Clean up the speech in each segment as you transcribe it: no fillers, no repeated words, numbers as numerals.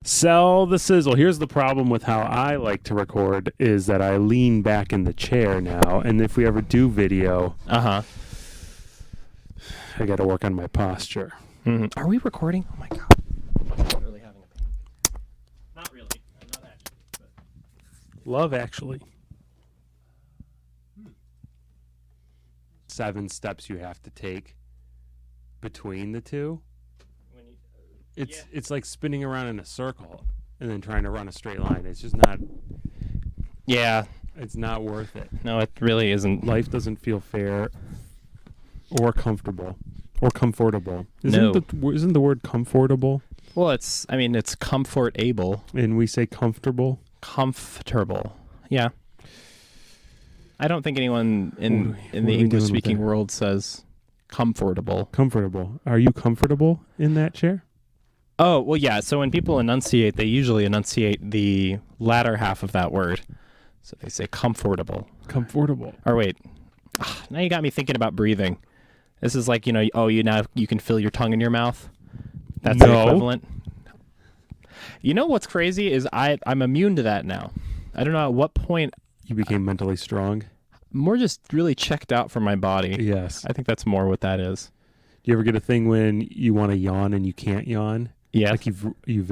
Sell the sizzle. Here's the problem with how I like to record is that I lean back in the chair now, and if we ever do video, I got to work on my posture. Mm-hmm. Are we recording? Oh my god! I'm literally having a pain. Not really. Not actually. But... Love Actually. 7 steps you have to take between the two. It's like spinning around in a circle and then trying to run a straight line. It's just not. Yeah. It's not worth it. No, it really isn't. Life doesn't feel fair or comfortable or comfortable. No. Isn't the word comfortable? Well, it's comfortable. And we say comfortable? Comfortable. Yeah. I don't think anyone in the English-speaking world says comfortable. Comfortable. Are you comfortable in that chair? Oh, well, yeah. So when people enunciate, they usually enunciate the latter half of that word. So they say comfortable. Comfortable. Or wait. Now you got me thinking about breathing. This is like, you can feel your tongue in your mouth. That's the equivalent. You know what's crazy is I'm immune to that now. I don't know at what point... You became mentally strong? More just really checked out from my body. Yes. I think that's more what that is. Do you ever get a thing when you want to yawn and you can't yawn? Yeah. Like you've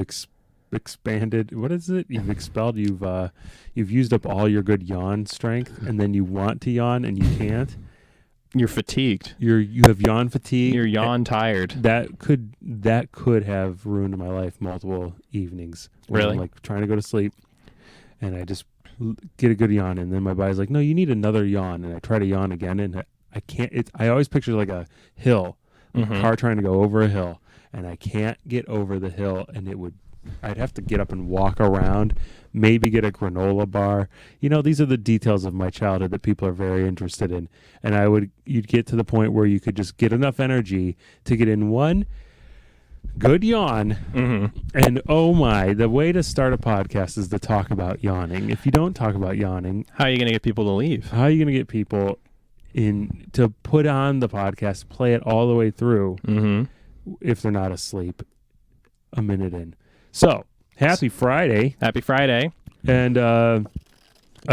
expanded. What is it? You've expelled. You've used up all your good yawn strength, and then you want to yawn and you can't. You're fatigued. You have yawn fatigue. You're yawn tired. That could have ruined my life multiple evenings. Really? I'm like trying to go to sleep, and I just get a good yawn, and then my body's like, "No, you need another yawn." And I try to yawn again, and I can't. I always picture like a hill, a car trying to go over a hill, and I can't get over the hill, and I'd have to get up and walk around, maybe get a granola bar. These are the details of my childhood that people are very interested in. And you'd get to the point where you could just get enough energy to get in one good yawn. And oh my, the way to start a podcast is to talk about yawning. If you don't talk about yawning, how are you going to get people to leave? How are you going to get people in to put on the podcast, play it all the way through if they're not asleep a minute in? So, happy Friday. Happy Friday. And a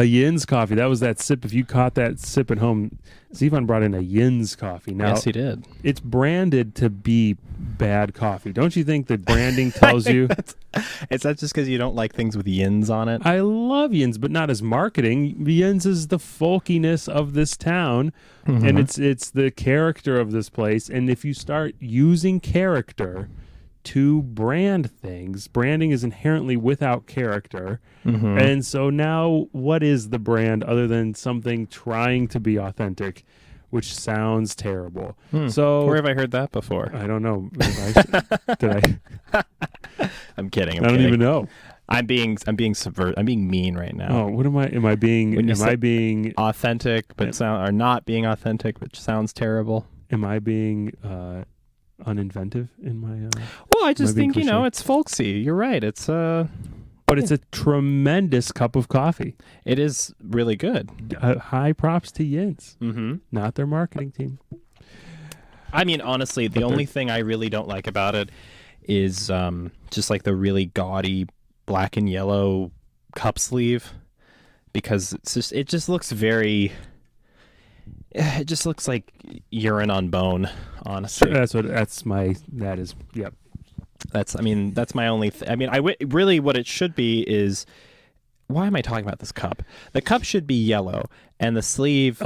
Yin's coffee. That was that sip. If you caught that sip at home, Zivan brought in a Yin's coffee. Now, yes, he did. It's branded to be bad coffee. Don't you think that branding tells you? Is that just because you don't like things with yins on it? I love Yin's, but not as marketing. Yin's is the folkiness of this town, and it's the character of this place. And if you start using character to brand things, branding is inherently without character. And so now what is the brand other than something trying to be authentic, which sounds terrible? So where have I heard that before? I don't know. Did I? I'm kidding. I don't even know. I'm being mean right now. Oh, what am I? Am I being authentic, but or not being authentic, which sounds terrible? Am I being uninventive in my well, I just think it's folksy. You're right. It's but it's a tremendous cup of coffee. It is really good. High props to Yin's, not their marketing team. I mean, honestly, the only thing I really don't like about it is just like the really gaudy black and yellow cup sleeve, because it just looks very. It just looks like urine on bone, honestly. Sure, that's my only really what it should be is, why am I talking about this cup? The cup should be yellow and the sleeve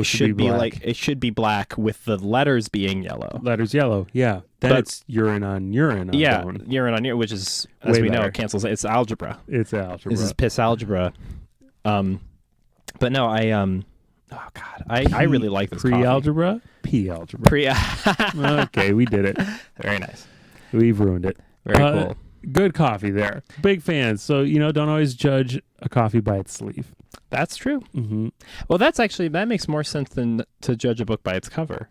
should be like, it should be black with the letters being yellow. Letters yellow, yeah. Then it's urine on bone. Urine on urine, which is, as way we know, it cancels. It's algebra. It's algebra. This is piss algebra. But no, oh God, I really like this pre-algebra, p-algebra. Okay, we did it. Very nice. We've ruined it. Very cool. Good coffee there. Big fans. So don't always judge a coffee by its sleeve. That's true. Well, that makes more sense than to judge a book by its cover,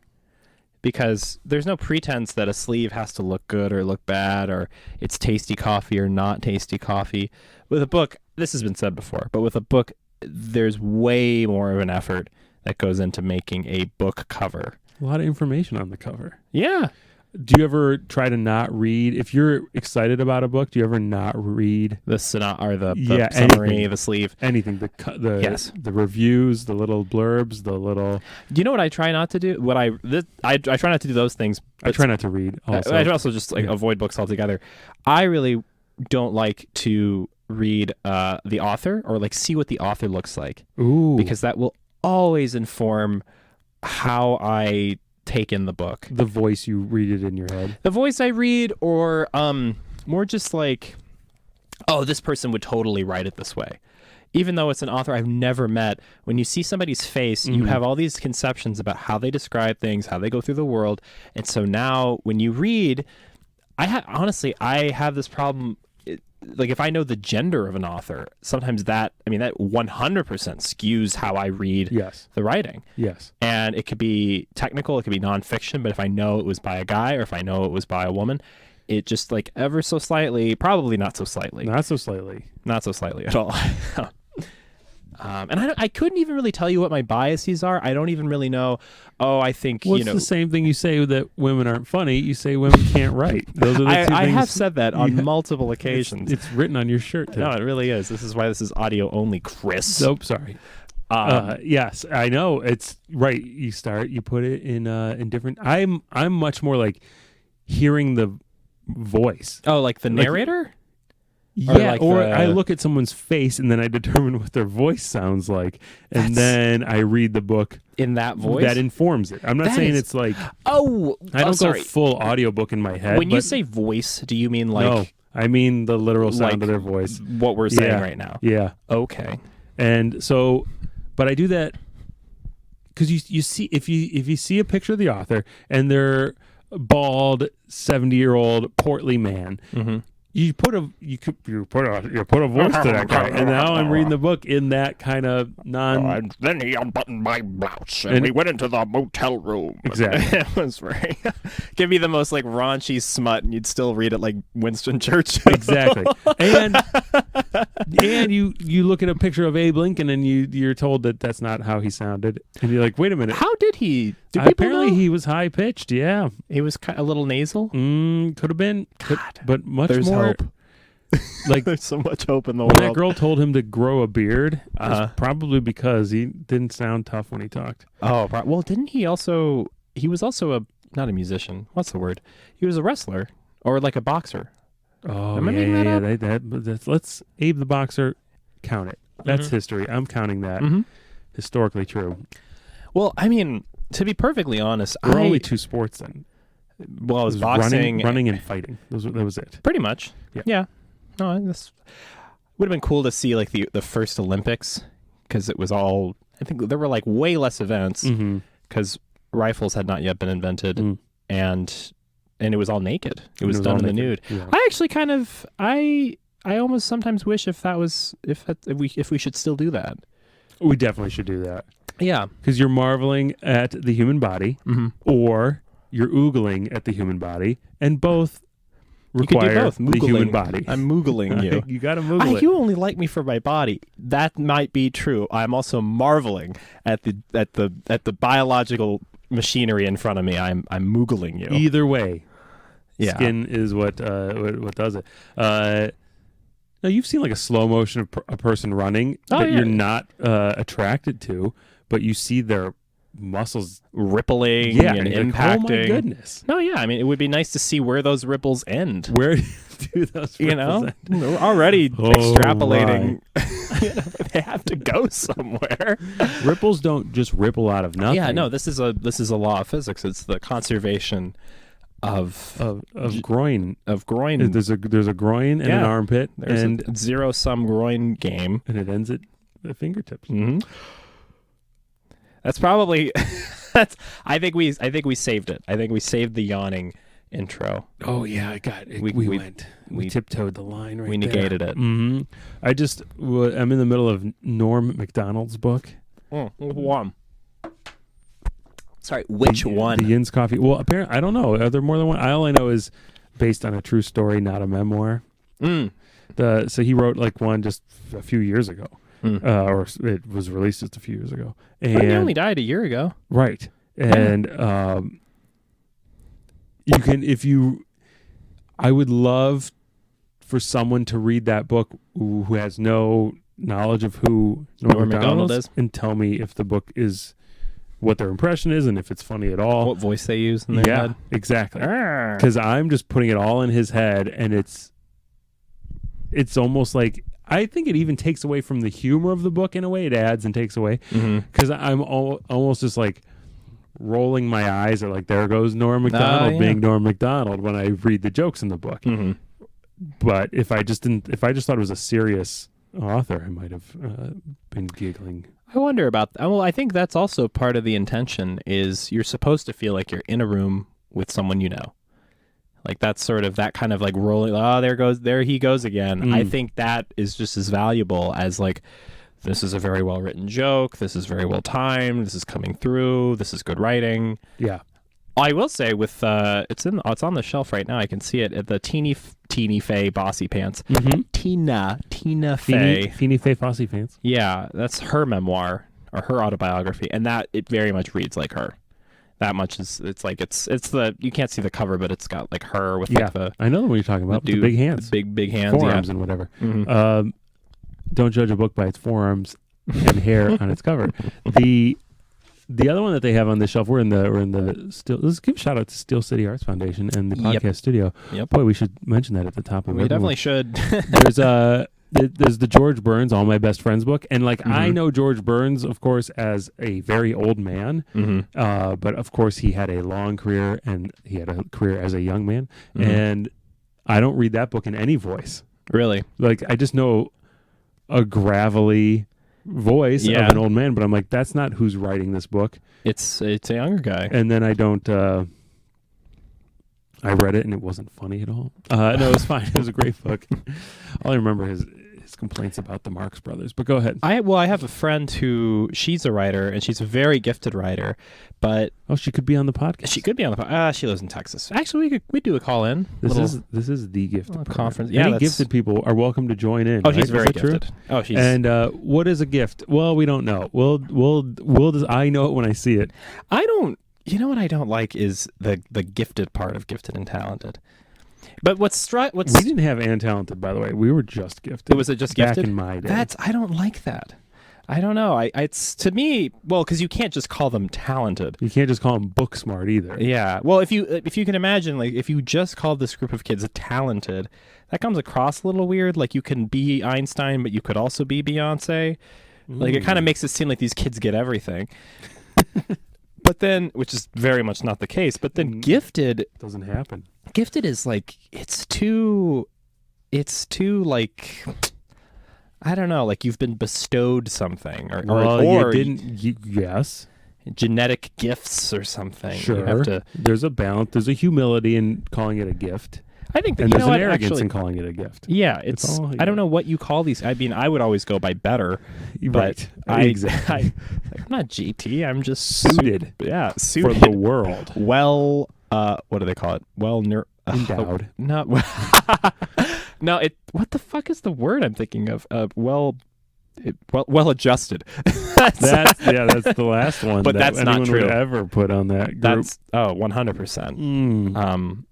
because there's no pretense that a sleeve has to look good or look bad, or it's tasty coffee or not tasty coffee. With a book, this has been said before, but with a book, there's way more of an effort that goes into making a book cover. A lot of information on the cover. Yeah. Do you ever try to not read if you're excited about a book? Do you ever not read the summary, anything, the sleeve, anything? The Yes. the reviews, the little blurbs, the little. Do you know what I try not to do? I try not to do those things. I try not to read. Also, I also just avoid books altogether. I really don't like to read the author or like see what the author looks like. Ooh, Because that will always inform how I take in the book. the voice you read it in your head. The voice I read, or more just like, oh, this person would totally write it this way. Even though it's an author I've never met, when you see somebody's face, you have all these conceptions about how they describe things, how they go through the world. And so now when you read, I have this problem. Like if I know the gender of an author, sometimes that 100% skews how I read Yes. the writing. Yes. And it could be technical, it could be nonfiction, but if I know it was by a guy or if I know it was by a woman, it just like ever so slightly, probably not so slightly. Not so slightly. Not so slightly at all. And I couldn't even really tell you what my biases are. I don't even really know. Oh, I think, Well, it's the same thing you say that women aren't funny. You say women can't write. Those are the two I things. have said that on multiple occasions. It's written on your shirt. Too. No, it really is. This is why this is audio only, Chris. Nope, sorry. Yes, I know. It's right. You put it in different. I'm much more like hearing the voice. Oh, like the narrator? Yeah, or I look at someone's face and then I determine what their voice sounds like, and then I read the book in that voice that informs it. I'm not saying it's like I don't go full audiobook in my head. When you say voice, do you mean like? No, I mean the literal sound of their voice. What we're saying right now. Yeah. Okay. And so, but I do that because you see if you see a picture of the author and they're bald 70-year-old portly man. Mm-hmm. You put a voice to that guy, and now I'm reading the book in that kind of and then he unbuttoned my blouse, and we went into the motel room. Exactly. It was very. Give me the most like raunchy smut, and you'd still read it like Winston Churchill. Exactly. And you look at a picture of Abe Lincoln, and you're told that that's not how he sounded, and you're like, wait a minute. How did he? Apparently, he was high pitched. Yeah, he was a little nasal. Could have been, but much There's more. Hope. Like there's so much hope in the when world. that girl told him to grow a beard, it was probably because he didn't sound tough when he talked. Oh, well, didn't he also? He was also not a musician. What's the word? He was a wrestler or like a boxer. Oh, yeah. Let's Abe the Boxer count it. That's history. I'm counting that. Historically true. Well, I mean, to be perfectly honest, there were only two sports then. Well, it was boxing, running, and fighting. That was it. Pretty much. Yeah. No, this would have been cool to see like the first Olympics, because it was all. I think there were like way less events because rifles had not yet been invented, and it was all naked. It was done in the nude. Yeah. I actually kind of I almost sometimes wish if we should still do that. We definitely should do that. Yeah, because you're marveling at the human body, or you're oogling at the human body, and both require you could do both. The human body. I'm moogling you. You got to moogle it. You only like me for my body. That might be true. I'm also marveling at the biological machinery in front of me. I'm moogling you. Either way, skin is what does it. Now you've seen like a slow motion of a person running that you're not attracted to, but you see their muscles rippling and impacting. Like, oh my goodness! No, yeah. I mean, it would be nice to see where those ripples end. Where do those ripples end? We're already extrapolating. They have to go somewhere. Ripples don't just ripple out of nothing. Yeah, no. This is a law of physics. It's the conservation of groin. Of groin. There's a groin and an armpit. There's and a zero-sum groin game, and it ends at the fingertips. Mm-hmm. That's probably I think we saved it. I think we saved the yawning intro. Oh yeah, I got it. We tiptoed the line right. We negated it. Mm-hmm. I'm in the middle of Norm Macdonald's book. One. Sorry, which one? The Yin's Coffee. Well, apparently I don't know. Are there more than one? All I know is based on a true story, not a memoir. So he wrote like one just a few years ago. Or it was released just a few years ago. And he only died a year ago. Right. And You can, I would love for someone to read that book who has no knowledge of who Norm Macdonald is and tell me if the book is what their impression is and if it's funny at all. What voice they use in their head. Exactly. Because I'm just putting it all in his head, and it's almost like, I think it even takes away from the humor of the book in a way. It adds and takes away. Because I'm almost just like rolling my eyes, or like, there goes Norm Macdonald being Norm Macdonald when I read the jokes in the book. But if I just thought it was a serious author, I might have been giggling. I wonder about well, I think that's also part of the intention, is you're supposed to feel like you're in a room with someone you know. Like that's sort of that kind of like rolling, there he goes again. I think that is just as valuable as like, this is a very well written joke, this is very well timed, this is coming through, this is good writing. Yeah. I will say with it's on the shelf right now. I can see it at the Teeny Faye Bossy Pants. Tina Faye. Teeny Faye Bossy Pants. Yeah, that's her memoir or her autobiography, and that it very much reads like her. That much is it's the, you can't see the cover, but it's got like her with like the, I know what you're talking about. The big hands, big hands, forearms, and whatever. Don't judge a book by its forearms and hair on its cover. The other one that they have on the shelf, we're in the still. Let's give a shout out to Steel City Arts Foundation and the podcast studio. Yep. Boy, we should mention that at the top of it. We definitely should. There's the George Burns All My Best Friends book, and like I know George Burns, of course, as a very old man, but of course he had a long career, and he had a career as a young man, and I don't read that book in any voice. Really? Like I just know a gravelly voice of an old man, but I'm like, that's not who's writing this book. It's a younger guy. And then I read it and it wasn't funny at all. No, it was fine. It was a great book. All I remember his complaints about the Marx Brothers, but go ahead. I have a friend who, she's a writer, and she's a very gifted writer, but she could be on the podcast. She could be on the podcast. She lives in Texas. Actually, we do a call in. This is the gifted conference. Yeah, any gifted people are welcome to join in. Oh, she's very gifted. True? Oh, she's. And what is a gift? Well, we don't know. I know it when I see it. I don't. You know what I don't like is the gifted part of gifted and talented. But we didn't have and talented, by the way. We were just gifted. Was it just gifted? Back in my day. I don't like that. I don't know. It's to me, well, because you can't just call them talented. You can't just call them book smart either. Yeah. Well, if you can imagine, like, if you just called this group of kids talented, that comes across a little weird. Like, you can be Einstein, but you could also be Beyonce. Like, it kind of makes it seem like these kids get everything. But then, which is very much not the case. But then, gifted doesn't happen. Gifted is like, it's too like, I don't know, like you've been bestowed something or yes, genetic gifts or something. Sure. You have to, there's a balance. There's a humility in calling it a gift. I think that, and there's an arrogance in calling it a gift. Yeah, it's all, I don't know what you call these. I mean, I would always go by better. Right. Exactly. I'm not GT. I'm just suited. Suited for the world. Well, what do they call it? Well, endowed. No. What the fuck is the word I'm thinking of? Well adjusted. That's the last one. But that's not true. Would ever put on that group. That's 100%.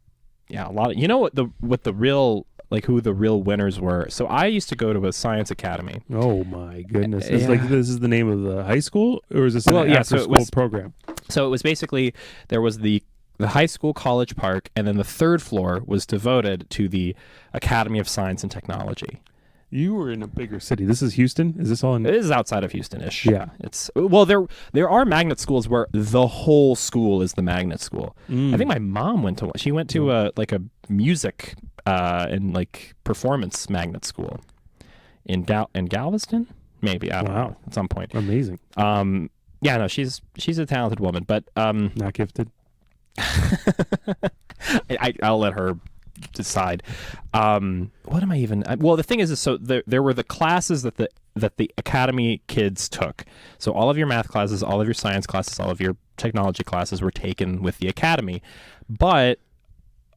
Yeah, a lot of, you know what the real, like, who the real winners were. So I used to go to a science academy. Oh my goodness! It's like, this is the name of the high school, or is this an after school program? So it was basically, there was the high school college park, and then the third floor was devoted to the Academy of Science and Technology. You were in a bigger city. This is Houston? Is this all in? It is outside of Houston-ish. Yeah. There are magnet schools where the whole school is the magnet school. I think my mom went to one. She went to a music and like performance magnet school in Galveston, maybe. I don't know, at some point. Amazing. Yeah, no, she's a talented woman, but not gifted. I'll let her decide. What am I even? Well, the thing is so there were the classes that the academy kids took. So all of your math classes, all of your science classes, all of your technology classes were taken with the academy, but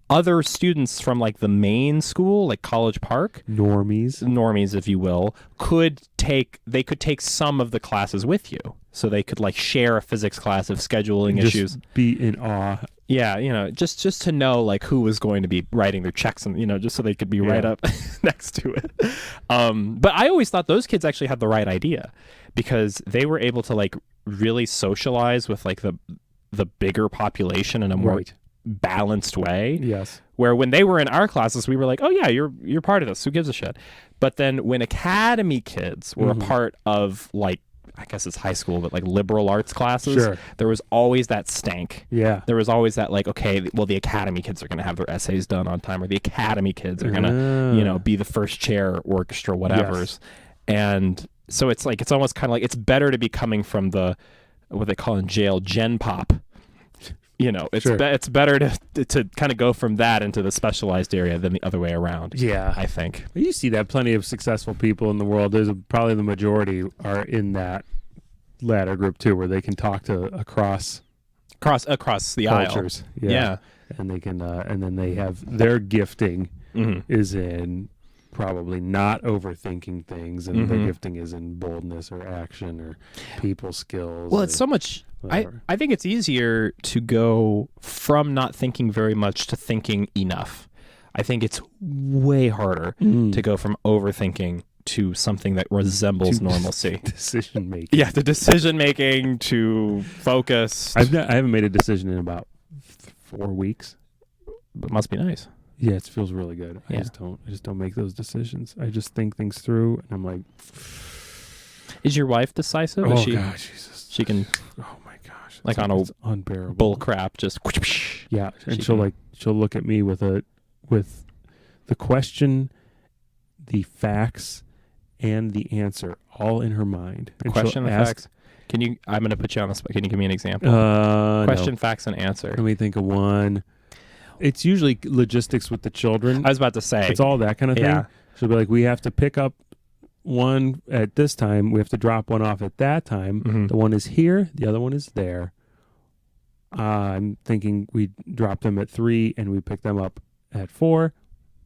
other students from like the main school, like College Park, normies, if you will, could take some of the classes with you. So they could like share a physics class of scheduling issues. Be in awe Yeah, just to know like who was going to be writing their checks, and just so they could be right up next to it. But I always thought those kids actually had the right idea, because they were able to like really socialize with like the bigger population in a more balanced way. Yes. Where when they were in our classes, we were like, oh yeah, you're part of this. Who gives a shit? But then when academy kids were a part of like, I guess it's high school, but like liberal arts classes, there was always that stank. Yeah. There was always that like, okay, well, the academy kids are going to have their essays done on time, or the academy kids are going to, be the first chair orchestra, whatever's. Yes. And so it's like, it's almost kind of like, it's better to be coming from the, what they call in jail, gen pop. It's better to kind of go from that into the specialized area than the other way around. Yeah, I think you see that plenty of successful people in the world. There's probably the majority are in that latter group too, where they can talk to across the cultures. Aisle. Yeah, and they can, and then they have their gifting is in probably not overthinking things, and their gifting is in boldness or action or people skills. Well, it's so much. I think it's easier to go from not thinking very much to thinking enough. I think it's way harder to go from overthinking to something that resembles normalcy. Decision making. Yeah, the decision making to focus. I haven't made a decision in about 4 weeks. It must be nice. Yeah, it feels really good. I just don't make those decisions. I just think things through, and I'm like, is your wife decisive? Oh gosh, Jesus. She can. Oh my gosh, like on a unbearable bull crap, just. Yeah, and she'll look at me with the question, the facts, and the answer all in her mind. And question and facts. I'm going to put you on the spot. Can you give me an example? Question, facts, and answer. Let me think of one. It's usually logistics with the children. I was about to say. It's all that kind of thing. Yeah. She'll be like, we have to pick up one at this time. We have to drop one off at that time. The one is here. The other one is there. I'm thinking we drop them at 3 and we pick them up at 4.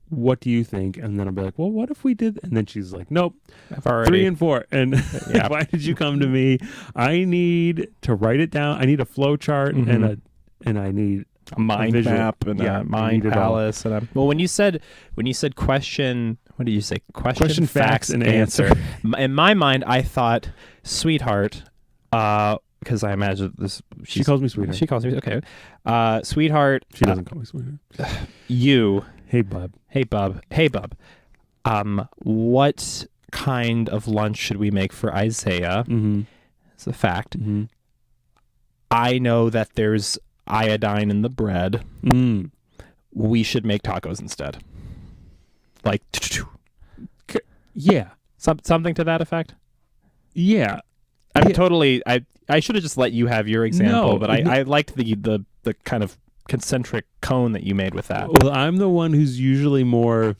What do you think? And then I'll be like, well, what if we did? And then she's like, nope, 3 and 4. And why did you come to me? I need to write it down. I need a flow chart and I need a mind map and a mind palace. And when you said question, what did you say? Question, facts, and answer. In my mind, I thought, sweetheart, because I imagine this. She calls me sweetheart. She calls me, okay. Sweetheart. She doesn't call me sweetheart. You. Hey, bub. Hey, bub. Hey, bub. What kind of lunch should we make for Isaiah? It's a fact. I know that there's iodine in the bread. We should make tacos instead. Like, yeah. Something to that effect? Yeah. I should have just let you have your example, but I liked the kind of concentric cone that you made with that. Well, I'm the one who's usually more.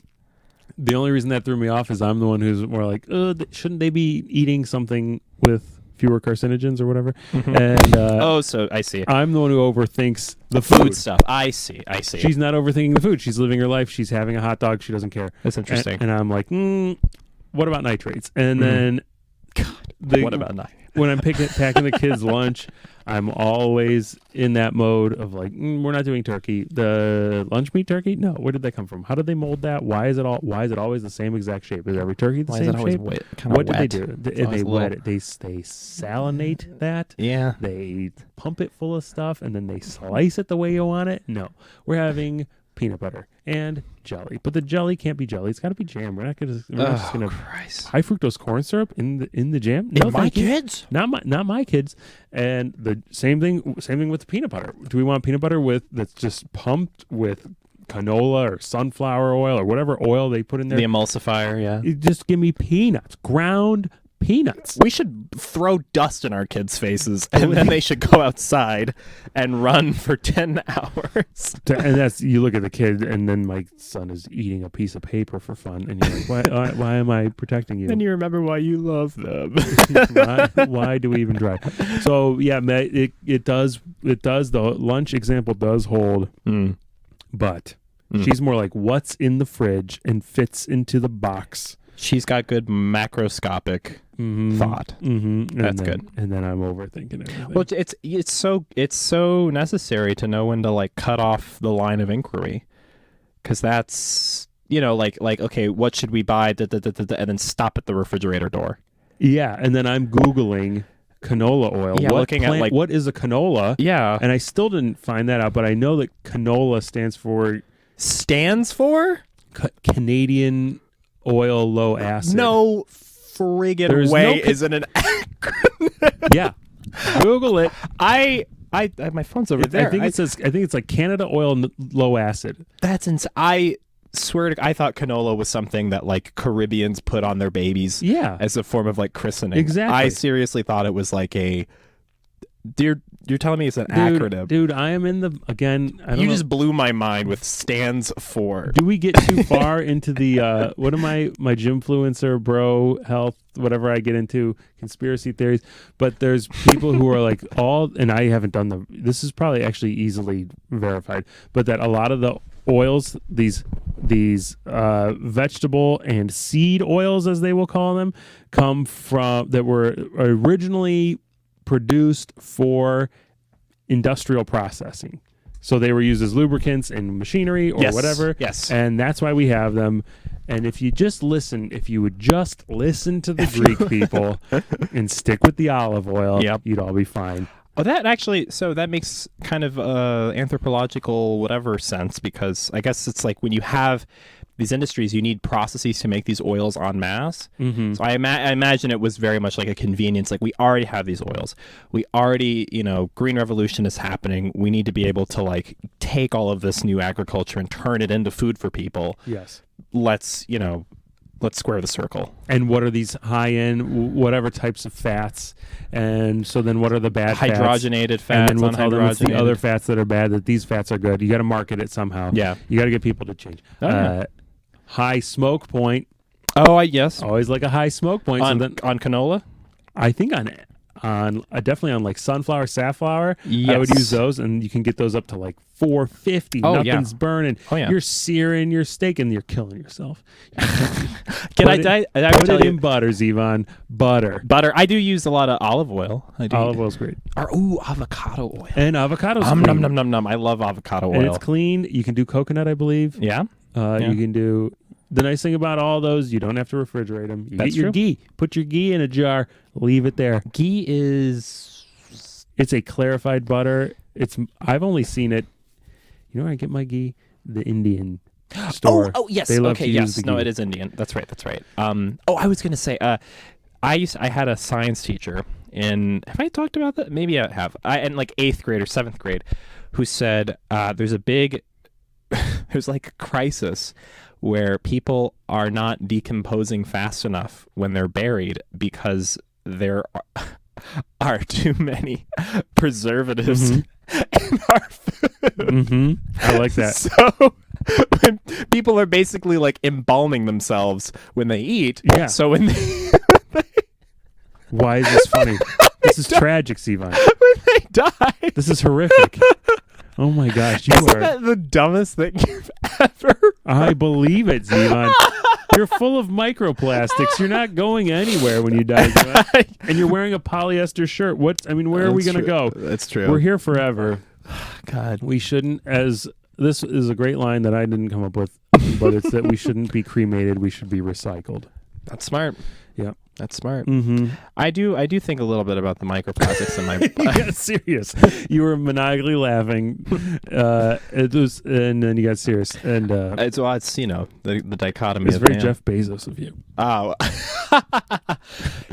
The only reason that threw me off is I'm the one who's more like, shouldn't they be eating something with fewer carcinogens or whatever? And so I see. I'm the one who overthinks the food stuff. I see. She's not overthinking the food. She's living her life. She's having a hot dog. She doesn't care. That's interesting. And I'm like, what about nitrates? And then, what about nitrates? When I'm packing the kids' lunch, I'm always in that mode of like, we're not doing turkey. The lunch meat turkey? No. Where did that come from? How did they mold that? Why is it always the same exact shape? Is every turkey the same shape? What did they do? They wet it. They salinate that. Yeah. They pump it full of stuff and then they slice it the way you want it. No. We're having peanut butter and jelly, but the jelly can't be jelly. It's got to be jam. We're not just gonna high fructose corn syrup in the jam. No, my kids, not my kids. And the same thing with the peanut butter. Do we want peanut butter that's just pumped with canola or sunflower oil or whatever oil they put in there? The emulsifier, yeah. Just give me peanuts, ground peanuts. We should throw dust in our kids' faces, and then they should go outside and run for 10 hours. And that's, you look at the kid, and then my son is eating a piece of paper for fun, and you're like, why am I protecting you? Then you remember why you love them. why do we even try? So yeah, it does. The lunch example does hold, but she's more like what's in the fridge and fits into the box. She's got good macroscopic thought. That's good. And then I'm overthinking everything. Well, it's so necessary to know when to like cut off the line of inquiry, because that's like okay, what should we buy? And then stop at the refrigerator door. Yeah, and then I'm Googling canola oil. Yeah, looking at like what is a canola? Yeah, and I still didn't find that out, but I know that canola stands for Canadian oil low acid. No friggin' way isn't an acronym. Yeah, Google it. I my phone's over there. I think it's like Canada oil low acid. That's insane. I swear to I thought canola was something that like Caribbeans put on their babies as a form of like christening. Exactly. I seriously thought it was like a you're telling me it's an acronym. Dude, I am in the again. I don't you know. just blew my mind with stands for. Do we get too far into the what am I my Gymfluencer bro health whatever I get into conspiracy theories? But there's people who are like and I haven't done this is probably actually easily verified, but that a lot of the oils, these vegetable and seed oils as they will call them, come from that were originally produced for industrial processing. So they were used as lubricants in machinery or whatever. Yes. And that's why we have them. And if you would just listen to the Greek people and stick with the olive oil, you'd all be fine. Oh, that makes kind of anthropological whatever sense, because I guess it's like when you have these industries, you need processes to make these oils en masse. Mm-hmm. So I imagine it was very much like a convenience. Like we already have these oils. We already, green revolution is happening. We need to be able to like take all of this new agriculture and turn it into food for people. Yes. Let's square the circle. And what are these high-end, whatever types of fats? And so then what are the bad hydrogenated fats? And then we'll tell them it's the other fats that are bad, that these fats are good. You got to market it somehow. Yeah. You got to get people to change. High smoke point. Oh, yes. Always like a high smoke point. On canola? I think on definitely on like sunflower, safflower. Yes. I would use those, and you can get those up to like 450. Nothing's burning. Oh, yeah. You're searing your steak and you're killing yourself. Can I put it in butter, Zivan. Butter. I do use a lot of olive oil. Olive oil's great. Avocado oil. And avocado's num. I love avocado oil. And it's clean. You can do coconut, I believe. Yeah. You can do. The nice thing about all those, you don't have to refrigerate them. You That's get your true. ghee. Put your ghee in a jar. Leave it there. Ghee is... It's a clarified butter. I've only seen it. You know where I get my ghee? The Indian store. Oh yes. They love okay. to use Yes. the No, ghee. it is Indian. That's right. I was gonna say. I had a science teacher in. Have I talked about that? Maybe I have. In like 8th grade or 7th grade, who said there's like a crisis where people are not decomposing fast enough when they're buried because there are too many preservatives in our food. I like that. So when people are basically like embalming themselves when they eat. Yeah. So when they Why is this funny? This is tragic, Zivan. when they die. This is horrific. Oh my gosh, you Isn't are. that the dumbest thing you've ever I believe it, Zivan. You're full of microplastics. You're not going anywhere when you die, Zivan. And you're wearing a polyester shirt. Where are we going to go? That's true. We're here forever. God. We shouldn't, this is a great line that I didn't come up with, but it's that we shouldn't be cremated. We should be recycled. That's smart. Yeah. That's smart. Mm-hmm. I do think a little bit about the microplastics in my You got serious. You were maniacally laughing. And then you got serious. And it's the dichotomy it's of very man. Jeff Bezos of you. Oh.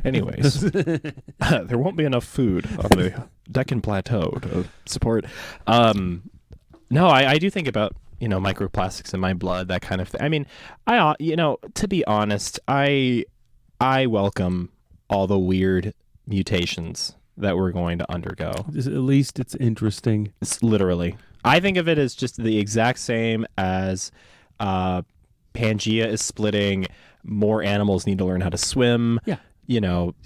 Anyways, there won't be enough food on the Deccan Plateau to support. No, I do think about microplastics in my blood, that kind of thing. I mean, to be honest, I welcome all the weird mutations that we're going to undergo. At least it's interesting. It's literally. I think of it as just the exact same as Pangea is splitting. More animals need to learn how to swim. Yeah.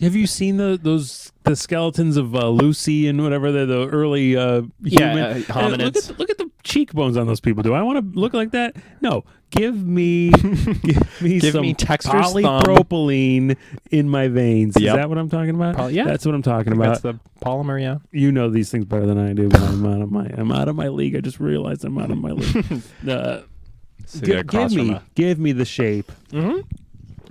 Have you seen the skeletons of Lucy and whatever the early human hominids? Look at the cheekbones on those people. Do I want to look like that? No. give me Give some me Texter's thumb. polypropylene in my veins. Yep. Is that what I'm talking about? Yeah. That's what I'm talking That's about. the polymer, yeah. You know these things better than I do, but I'm out of my league. I just realized I'm out of my league. Give me the shape. Mm-hmm.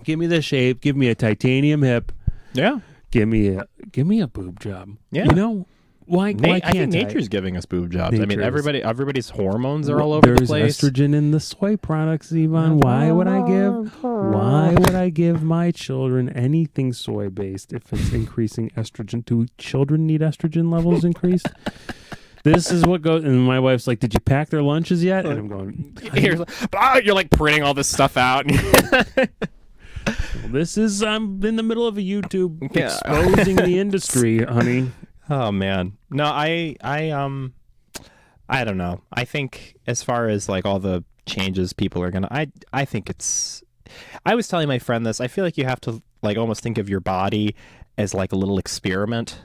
Give me the shape. Give me a titanium hip. Yeah. Give me a boob job. Yeah. You know why can't I think nature's giving us boob jobs. I mean, everybody's hormones are all over the place. There's estrogen in the soy products, Zivan. Why would I give my children anything soy based if it's increasing estrogen? Do children need estrogen levels increased? This is what goes. And my wife's like, "Did you pack their lunches yet?" And I'm going, You're like printing all this stuff out. I'm in the middle of a YouTube exposing the industry, honey. Oh man, no, I don't know. I think as far as like all the changes people are gonna, I think it's. I was telling my friend this. I feel like you have to like almost think of your body as like a little experiment.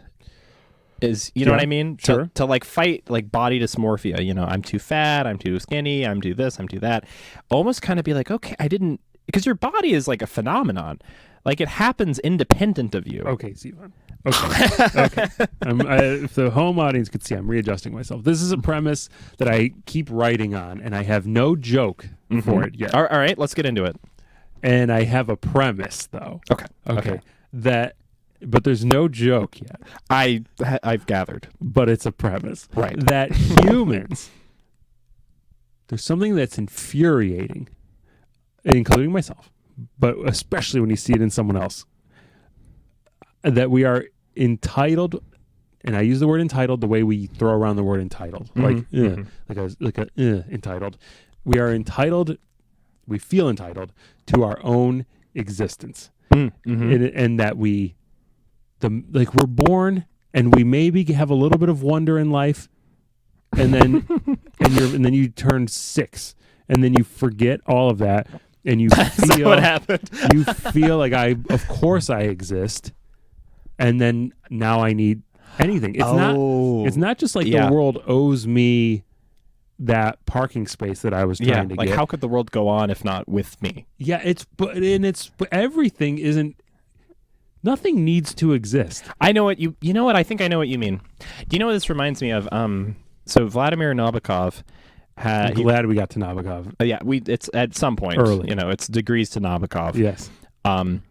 You know what I mean? Sure. To like fight like body dysmorphia. You know, I'm too fat. I'm too skinny. I'm too this. I'm too that. Almost kind of be like, okay, I didn't. Because your body is like a phenomenon. Like it happens independent of you. Okay, Zivan. Okay. If the home audience could see, I'm readjusting myself. This is a premise that I keep writing on, and I have no joke for it yet. All right, let's get into it. And I have a premise, though. Okay. But there's no joke yet. I've gathered. But it's a premise. Right. That humans, there's something that's infuriating, including myself, but especially when you see it in someone else, that we are entitled, and I use the word entitled the way we throw around the word entitled, entitled. We are entitled, we feel entitled to our own existence, and that we're born, and we maybe have a little bit of wonder in life, and then and then you turn 6, and then you forget all of that. And you feel what happened. You feel like of course I exist, and then now I need anything. It's not just like the world owes me that parking space that I was trying to like get. How could the world go on if not with me? Yeah, but everything isn't. Nothing needs to exist. I know what you know what I think I know what you mean. Do you know what this reminds me of? So Vladimir Nabokov. I'm glad we got to Nabokov. It's at some point early. You know, it's degrees to Nabokov. Yes.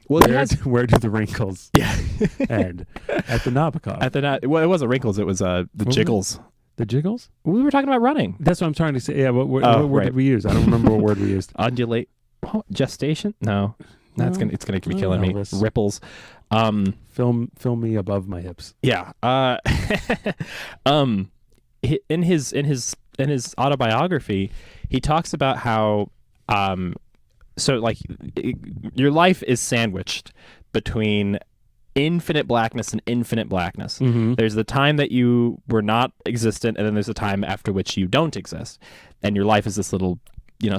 Where do the wrinkles end? At the Nabokov. Well, it wasn't wrinkles. It was the jiggles. The jiggles? We were talking about running. That's what I'm trying to say. Yeah. What word did we use? I don't remember what word we used. Undulate. Gestation? No. It's gonna be killing me. Ripples. Film me above my hips. Yeah. In his autobiography, he talks about how your life is sandwiched between infinite blackness and infinite blackness. Mm-hmm. There's the time that you were not existent, and then there's the time after which you don't exist, and your life is this little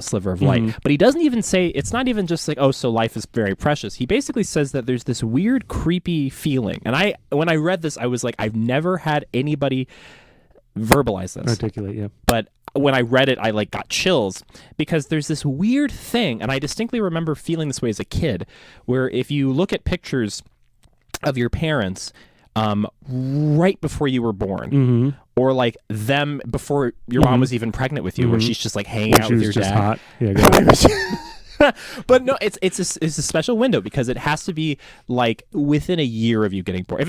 sliver of light. But he doesn't even say, it's not even just like, oh, so life is very precious. He basically says that there's this weird creepy feeling, and when I read this, I was like, I've never had anybody verbalize this, articulate. Yeah. But when I read it, I like got chills, because there's this weird thing, and I distinctly remember feeling this way as a kid, where if you look at pictures of your parents right before you were born, or like them before your mom was even pregnant with you, where she's just like hanging out with your dad. Hot. Yeah, go ahead. But no, it's a special window, because it has to be like within a year of you getting born. If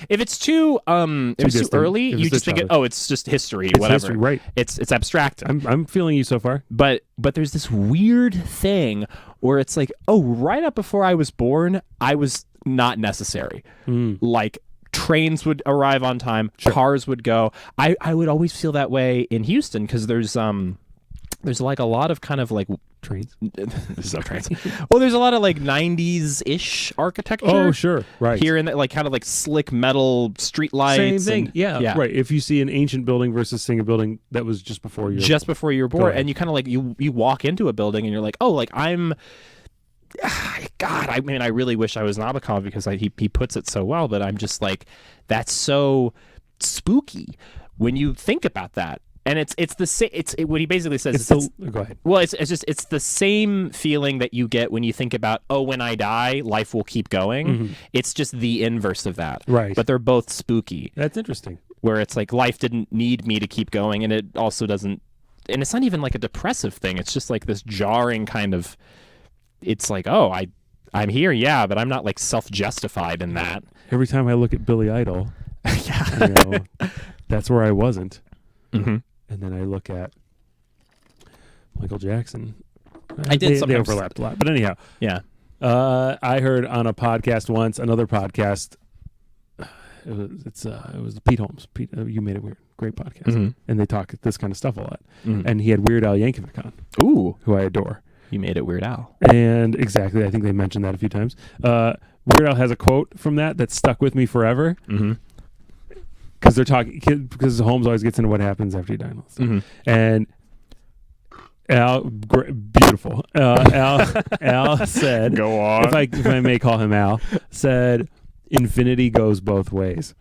it's too early, you just think it's just history, whatever. History, right? It's abstract. I'm feeling you so far. But there's this weird thing where it's like, oh, right up before I was born, I was not necessary. Like trains would arrive on time, cars would go. I would always feel that way in Houston, because there's like a lot of kind of like trains. Trains. Well, there's a lot of like 90s-ish architecture. Oh, sure. Right. Here in that, like kind of like slick metal street lights. Same thing. Yeah. Right. If you see an ancient building versus seeing a building that was just before you were born, and you kind of like you walk into a building and you're like, oh, like I'm. God, I mean, I really wish I was Nabokov, because he puts it so well, but I'm just like, that's so spooky when you think about that. And it's the same. What he basically says. Go ahead. Well, it's the same feeling that you get when you think about, oh, when I die, life will keep going. Mm-hmm. It's just the inverse of that. Right. But they're both spooky. That's interesting. Where it's like life didn't need me to keep going, and it also doesn't. And it's not even like a depressive thing. It's just like this jarring kind of. It's like, oh, I'm here, yeah, but I'm not like self-justified in that. Every time I look at Billy Idol, Yeah. I go, that's where I wasn't. Mm-hmm. And then I look at Michael Jackson. I did They sometimes. overlapped a lot. But anyhow, Yeah. I heard on a podcast once, another podcast, it was Pete Holmes. Pete, You Made It Weird. Great podcast. Mm-hmm. And they talk this kind of stuff a lot. Mm-hmm. And he had Weird Al Yankovic on, Ooh, who I adore. you made it Weird Al. And exactly, I think they mentioned that a few times. Weird Al has a quote from that stuck with me forever. Mm-hmm. Because they're talking, because Holmes always gets into what happens after you die. Mm-hmm. And Al, beautiful. Al said, Go on. if I may call him Al, said, infinity goes both ways.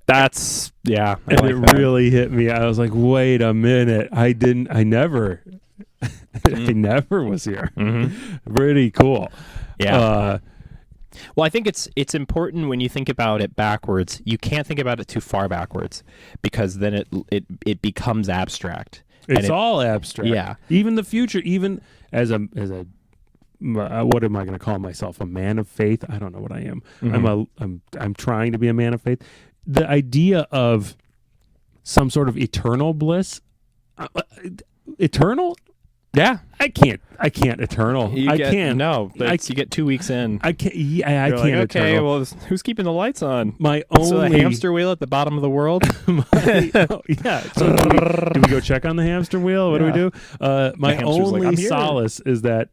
That's yeah. I And like it that. really hit me. I was like, wait a minute. I never was here. Mm-hmm. Pretty cool. Yeah. Well, I think it's important when you think about it backwards. You can't think about it too far backwards, because then it becomes abstract. It's all abstract. Yeah. Even the future, even as a what am I going to call myself? A man of faith? I don't know what I am. Mm-hmm. I'm trying to be a man of faith. The idea of some sort of eternal bliss, eternal? Yeah. I can't eternal. I can't. No, but you get 2 weeks in. I can't. Yeah, I You're can't. like, okay, eternal. well, who's keeping the lights on? My So the only hamster wheel at the bottom of the world. yeah. So do we go check on the hamster wheel? What do we do? My hamster's like, only "I'm here." solace is that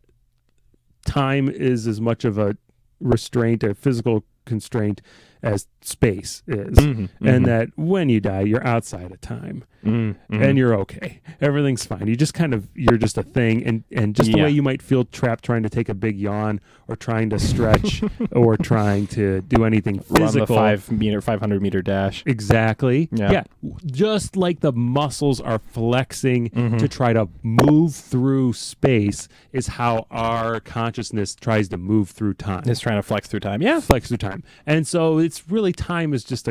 time is as much of a restraint, a physical constraint, as space is, and that when you die, you're outside of time, and you're okay. Everything's fine. You just you're just a thing, and just the Yeah. way you might feel trapped trying to take a big yawn or trying to stretch or trying to do anything physical. Run the 500-meter dash. Exactly. Yeah. Just like the muscles are flexing Mm-hmm. to try to move through space is how our consciousness tries to move through time. It's trying to flex through time. Yeah. Flex through time. And so it's really time is just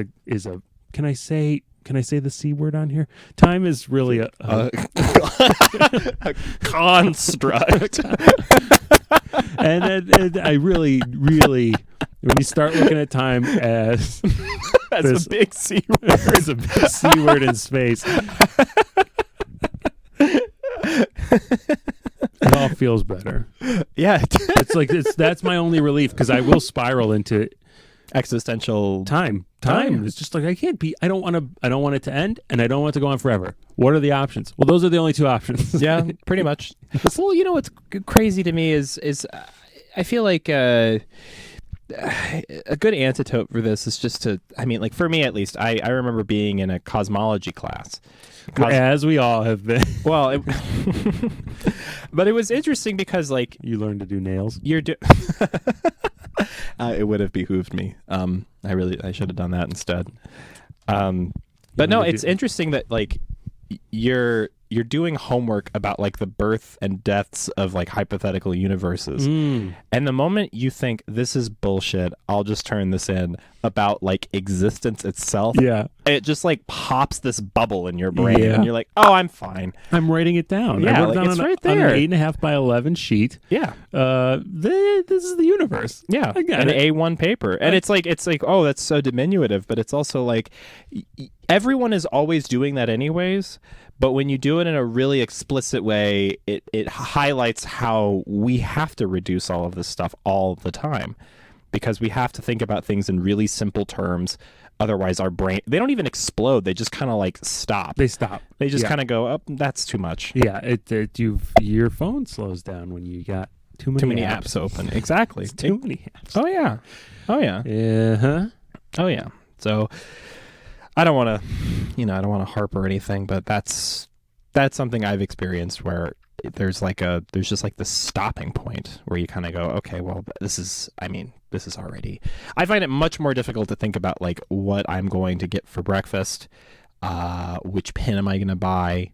can I say the C word on here? Time is really a A construct. and I really when you start looking at time as That's a big C word. there's a big C word in space. It all feels better. Yeah. That's my only relief, because I will spiral into Existential. time. Time. It's just like I don't want it to end, and I don't want it to go on forever. What are the options? Well, those are the only two options. Yeah, pretty much. Well, you know what's crazy to me is I feel like a good antidote for this is just to, I mean, like for me at least, I remember being in a cosmology class. As we all have been. Well, but it was interesting because like You learn to do nails. it would have behooved me. I should have done that instead. But no, it's interesting that like you're doing homework about like the birth and deaths of like hypothetical universes. And the moment you think this is bullshit, I'll just turn this in about like existence itself. Yeah. It just like pops this bubble in your brain, Yeah. and you're like, "Oh, I'm fine." I'm writing it down. Yeah, I wrote it like, down it's on right on there. an 8.5 by 11 sheet. Yeah, This is the universe. yeah, I got an it. A1 paper, and it's like, oh, that's so diminutive, but it's also like everyone is always doing that anyways. But when you do it in a really explicit way, it highlights how we have to reduce all of this stuff all the time, because we have to think about things in really simple terms. Otherwise, our brain, they don't even explode. They just kind of like stop. They stop. They just Yeah. kind of go, oh, that's too much. Yeah, your phone slows down when you got too many apps open. Exactly. It's too many apps. Oh, yeah. Oh, yeah. Uh-huh. Oh, yeah. So I don't want to harp or anything, but that's something I've experienced where there's just like this stopping point where you kind of go, okay, well, this is already, I find it much more difficult to think about like what I'm going to get for breakfast. Which pen am I going to buy?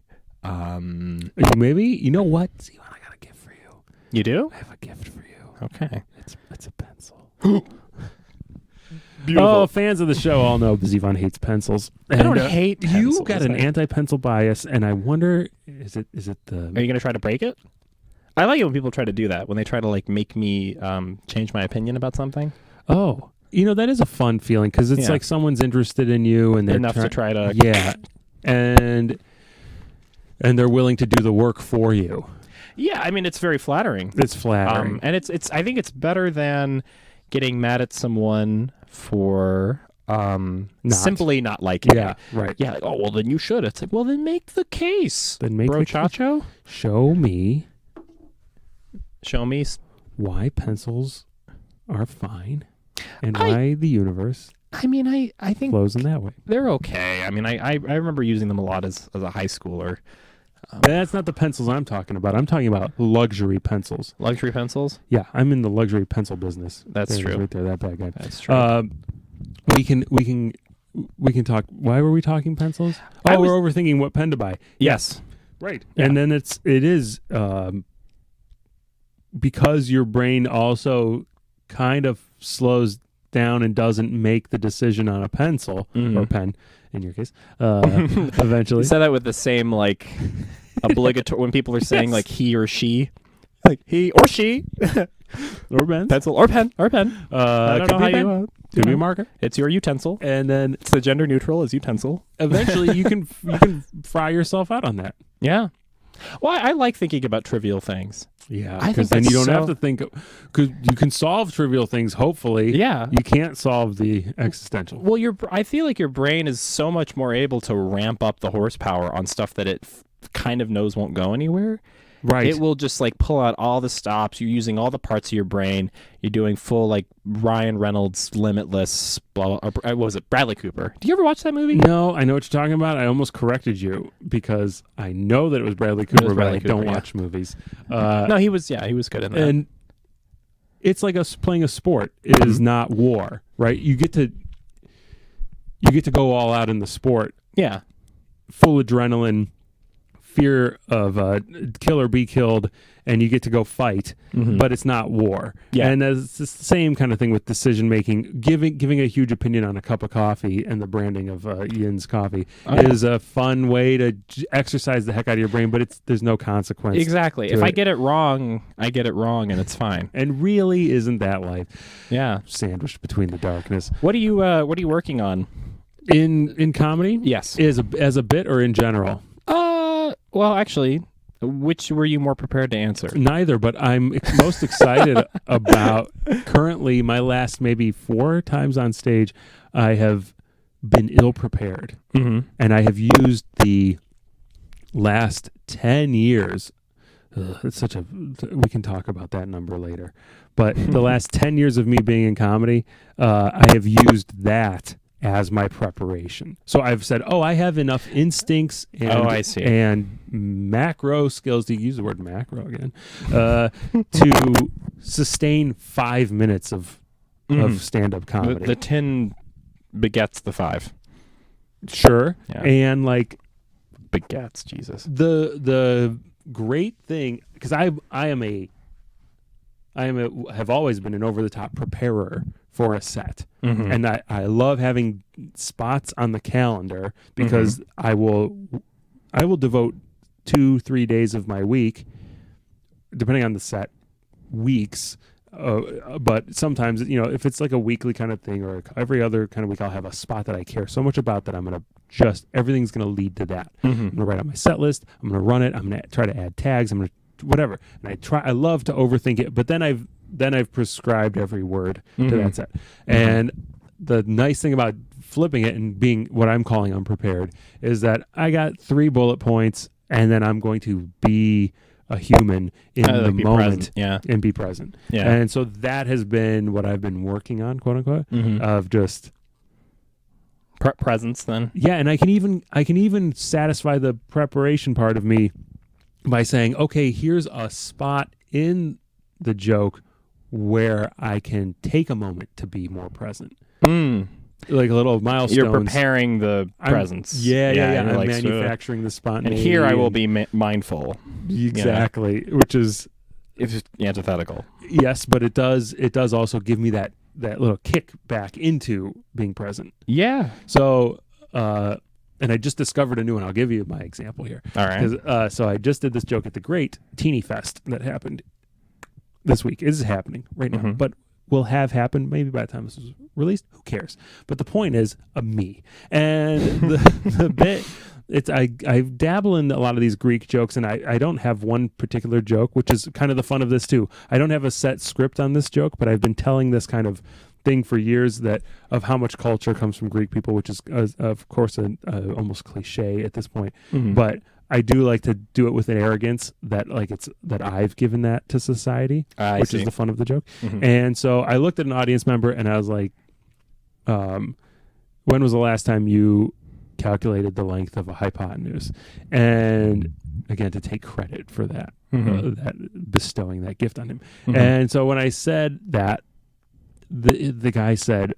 Maybe, you know what? Zivan, I got a gift for you. You do? I have a gift for you. Okay. It's a pencil. Beautiful. Oh, fans of the show all know Zivan hates pencils. I don't hate You pencils. got an anti-pencil bias, and I wonder, is it the... Are you going to try to break it? I like it when people try to do that, when they try to like make me change my opinion about something. Oh, that is a fun feeling because it's Yeah. like someone's interested in you and they're Enough to try to... Yeah. And they're willing to do the work for you. Yeah, I mean, it's very flattering. It's flattering. And it's. I think it's better than getting mad at someone for simply not liking Yeah, it. right. Yeah, like, oh, well, then you should. It's like, well, then make the case. Then make Bro the case. Chacho? Show me Show me. why pencils are fine and why the universe I mean, I think flows in that way. they're okay. I mean, I remember using them a lot as a high schooler. That's not the pencils I'm talking about. I'm talking about luxury pencils. Luxury pencils? Yeah, I'm in the luxury pencil business. That's There it is true. right there, that bad guy. That's true. We can talk. Why were we talking pencils? I We're overthinking what pen to buy. Yes. Right. Yeah. And then it is because your brain also kind of slows down and doesn't make the decision on a pencil or pen in your case eventually. You said that with the same like obligatory when people are saying like he or she, like he or she, or pen. pencil or pen or pen. I don't know how you. Could be a marker. It's your utensil. And then It's the gender neutral as utensil. eventually you can fry yourself out on that. Yeah. Well, I like thinking about trivial things. Yeah, I because think then you that's don't have so- to think. Because you can solve trivial things. Hopefully, Yeah. You can't solve the existential. Well, I feel like your brain is so much more able to ramp up the horsepower on stuff that it kind of knows won't go anywhere. Right. It will just like pull out all the stops. You're using all the parts of your brain. You're doing full like Ryan Reynolds Limitless. Blah, blah, what was it? Bradley Cooper. Do you ever watch that movie? No, I know what you're talking about. I almost corrected you because I know that it was Bradley Cooper, Bradley but I don't Cooper, yeah. watch movies. No, he was good in that. And it's like us playing a sport. It is not war, right? You get to go all out in the sport, yeah. full adrenaline, fear of kill or be killed, and you get to go fight, but it's not war. Yeah. And it's the same kind of thing with decision making. Giving a huge opinion on a cup of coffee and the branding of Yin's coffee is a fun way to exercise the heck out of your brain, but there's no consequence. Exactly. If I get it wrong, I get it wrong, and it's fine. And really, isn't that life? Yeah. Sandwiched between the darkness. What are you working on? In comedy? Yes. As a bit or in general? Well, actually, which were you more prepared to answer? Neither, but I'm most excited about currently my last maybe 4 times on stage. I have been ill prepared, and I have used the last 10 years. It's such a. We can talk about that number later, but the last 10 years of me being in comedy, I have used that as my preparation. So I've said, I have enough instincts and, I see. and macro skills, to use the word macro again, to sustain 5 minutes of stand-up comedy. The 10 begets the 5. Sure. Yeah. And like Begets, Jesus. the great thing, because I have always been an over-the-top preparer for a set. And I love having spots on the calendar because I will devote 2-3 days of my week, depending on the set, weeks. But sometimes, if it's like a weekly kind of thing or every other kind of week, I'll have a spot that I care so much about that I'm going to everything's going to lead to that. I'm going to write out my set list. I'm going to run it. I'm going to try to add tags. I'm going to whatever. And I love to overthink it, but then I've prescribed every word to that set. And the nice thing about flipping it and being what I'm calling unprepared is that I got 3 bullet points, and then I'm going to be a human in the moment and be present. Yeah. And so that has been what I've been working on, quote unquote, of just presence then. Yeah, and I can even satisfy the preparation part of me by saying, okay, here's a spot in the joke where I can take a moment to be more present. like a little milestones. You're preparing the presents. Yeah. you're I'm like, manufacturing the and spontaneity. here I will be mindful. Exactly, which is It's antithetical. yes, but it does also give me that little kick back into being present. Yeah. So, and I just discovered a new one. I'll give you my example here. All right. So I just did this joke at the Great Teeny Fest that happened this week. It is happening right now, but will have happened maybe by the time this is released. Who cares? But the point is me. And the bit, I dabble in a lot of these Greek jokes, and I don't have one particular joke, which is kind of the fun of this too. I don't have a set script on this joke, but I've been telling this kind of thing for years of how much culture comes from Greek people, which is of course almost cliche at this point. But I do like to do it with an arrogance that I've given that to society, which is the fun of the joke. And so I looked at an audience member and I was like, when was the last time you calculated the length of a hypotenuse? And again, to take credit for that, that bestowing that gift on him. And so when I said that, the guy said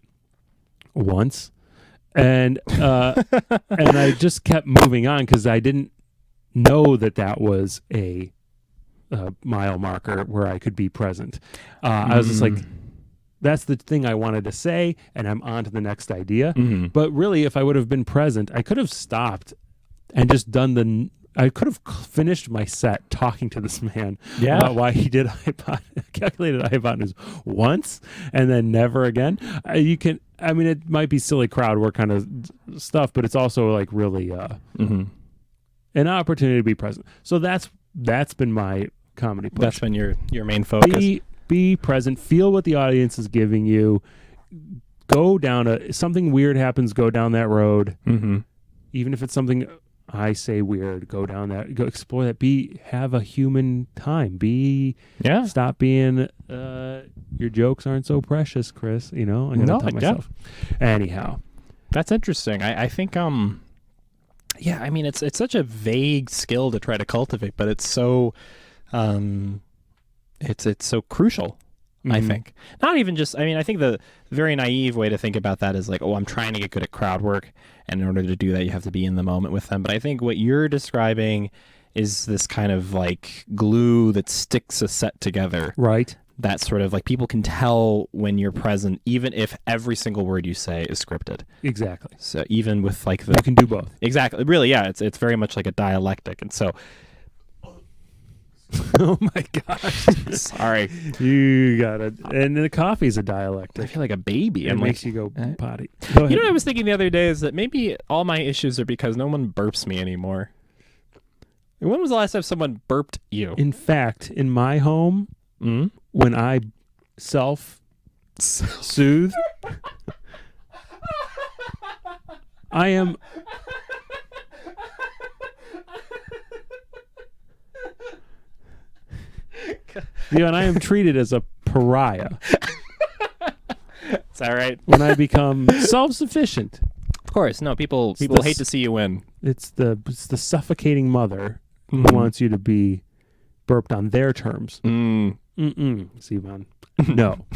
once, and I just kept moving on because I didn't know that was a mile marker where I could be present. I was just like, that's the thing I wanted to say, and I'm on to the next idea. But really, if I would have been present, I could have stopped and just done I could have finished my set talking to this man about why he did calculated hypotenuse once and then never again. It might be silly crowd work kind of stuff, but it's also like really an opportunity to be present. So that's been my comedy push. That's been your main focus. Be present. Feel what the audience is giving you. Go down something weird happens. Go down that road. Even if it's something I say weird, go down that. Go explore that. Have a human time. Stop being. Your jokes aren't so precious, Chris. I gotta tell myself. Anyhow, that's interesting. I think it's such a vague skill to try to cultivate, but it's so it's so crucial. I think not even just, I think the very naive way to think about that is like, I'm trying to get good at crowd work. And in order to do that, you have to be in the moment with them. But I think what you're describing is this kind of like glue that sticks a set together. Right. That sort of like people can tell when you're present, even if every single word you say is scripted. Exactly. So even with like you can do both. Exactly. Really, yeah. It's very much like a dialectic. And so oh my gosh. Sorry. You got it. And the coffee's a dialectic. I feel like a baby. It makes you go potty. Go ahead. You know what I was thinking the other day is that maybe all my issues are because no one burps me anymore. When was the last time someone burped you? In fact, in my home, when I self-soothe, I am... and I am treated as a pariah. Is that right? When I become self-sufficient. Of course. No, people hate to see you win. It's the suffocating mother who wants you to be burped on their terms. Zivan. No.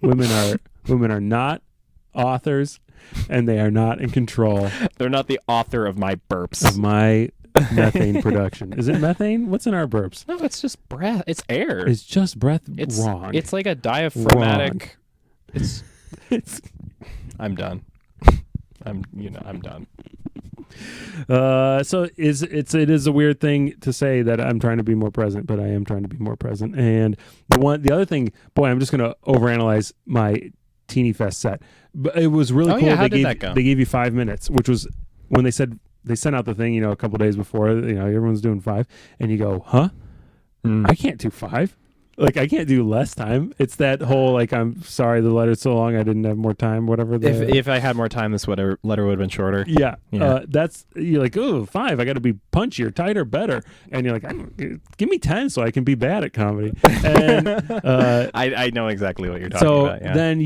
Women are not authors, and they are not in control. They're not the author of my burps. Of my methane production. Is it methane? What's in our burps? No, it's just breath. It's air. It's just breath. Wrong. It's like a diaphragmatic. Wrong. It's. I'm done. I'm done. So it is a weird thing to say that I'm trying to be more present, but I am trying to be more present. And the other thing, boy, I'm just gonna overanalyze my Teeny Fest set. But it was really cool. Yeah, how did that go? They gave you 5 minutes, which was when they said. They sent out the thing, a couple days before, everyone's doing 5, and you go, huh? I can't do 5. Like, I can't do less time. It's that whole, like, I'm sorry the letter's so long, I didn't have more time, whatever. If I had more time, this letter would have been shorter. Yeah. You're like, 5, I got to be punchier, tighter, better. And you're like, give me 10 so I can be bad at comedy. And I know exactly what you're talking about. Yeah. Then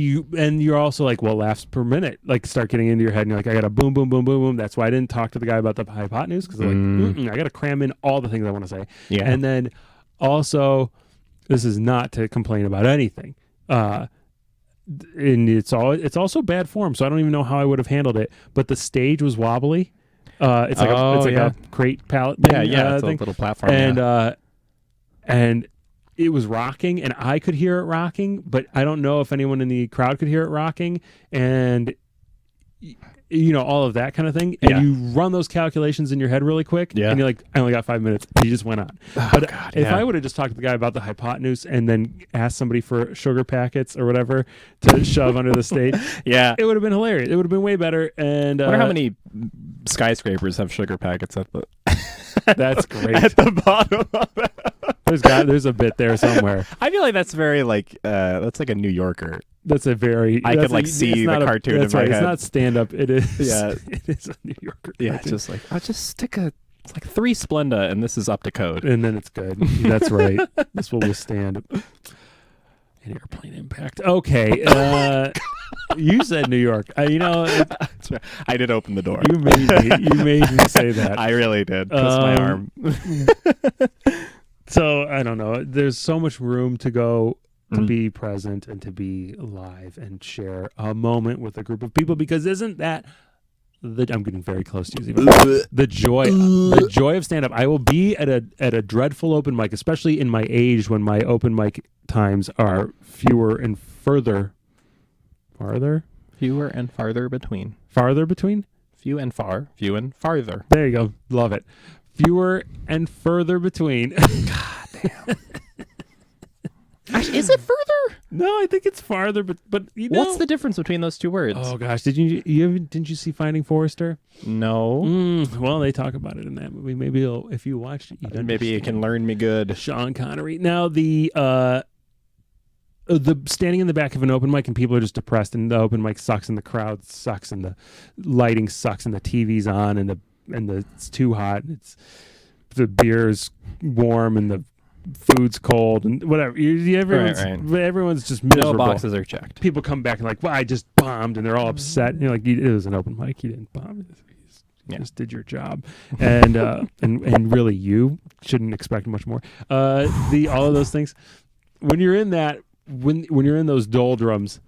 you're also like, well, laughs per minute, like start getting into your head, and you're like, I got to boom, boom, boom, boom, boom. That's why I didn't talk to the guy about the hypotenuse, because like, I got to cram in all the things I want to say. Yeah. And then also, this is not to complain about anything. and it's also bad form, so I don't even know how I would have handled it. But the stage was wobbly. It's like a crate pallet thing. It's thing. a little platform. And it was rocking, and I could hear it rocking, but I don't know if anyone in the crowd could hear it rocking, and all of that kind of thing. And you run those calculations in your head really quick, and you're like, I only got 5 minutes. And you just went on. If I would have just talked to the guy about the hypotenuse and then asked somebody for sugar packets or whatever to shove under the stage, it would have been hilarious. It would have been way better. And I wonder how many skyscrapers have sugar packets at the that's great. at the bottom of it. There's a bit there somewhere. I feel like that's very that's like a New Yorker. That's a very. I could see the cartoon in my head. It's not stand up. It is. Yeah, it is a New Yorker. Yeah, it's just like I'll just stick it's like 3 Splenda, and this is up to code, and then it's good. That's right. This will withstand an airplane impact. Okay, you said New York. I did open the door. You made me say that. I really did. Twist my arm. So I don't know. There's so much room to go. To be present and to be live and share a moment with a group of people, because isn't that I'm getting very close to you, Zivan. the joy of stand up. I will be at a dreadful open mic, especially in my age when my open mic times are fewer and farther between. Farther between? Few and far, few and farther. There you go. Love it. Fewer and further between. God damn. Actually, is it further? No, I think it's farther, but what's the difference between those two words? Oh gosh, didn't you see Finding Forrester? No. Well, they talk about it in that movie. Maybe if you watched it, maybe it can learn me good. Sean Connery. Now the standing in the back of an open mic and people are just depressed, and the open mic sucks, and the crowd sucks, and the lighting sucks, and the TV's on, and it's too hot, and the beer's warm, and the food's cold, and whatever. Everyone's just miserable. No boxes are checked. People come back and like, well, I just bombed, and they're all upset. And you're like, it was an open mic. You didn't bomb. You just did your job, and and really, you shouldn't expect much more. All of those things. When you're in that, when you're in those doldrums,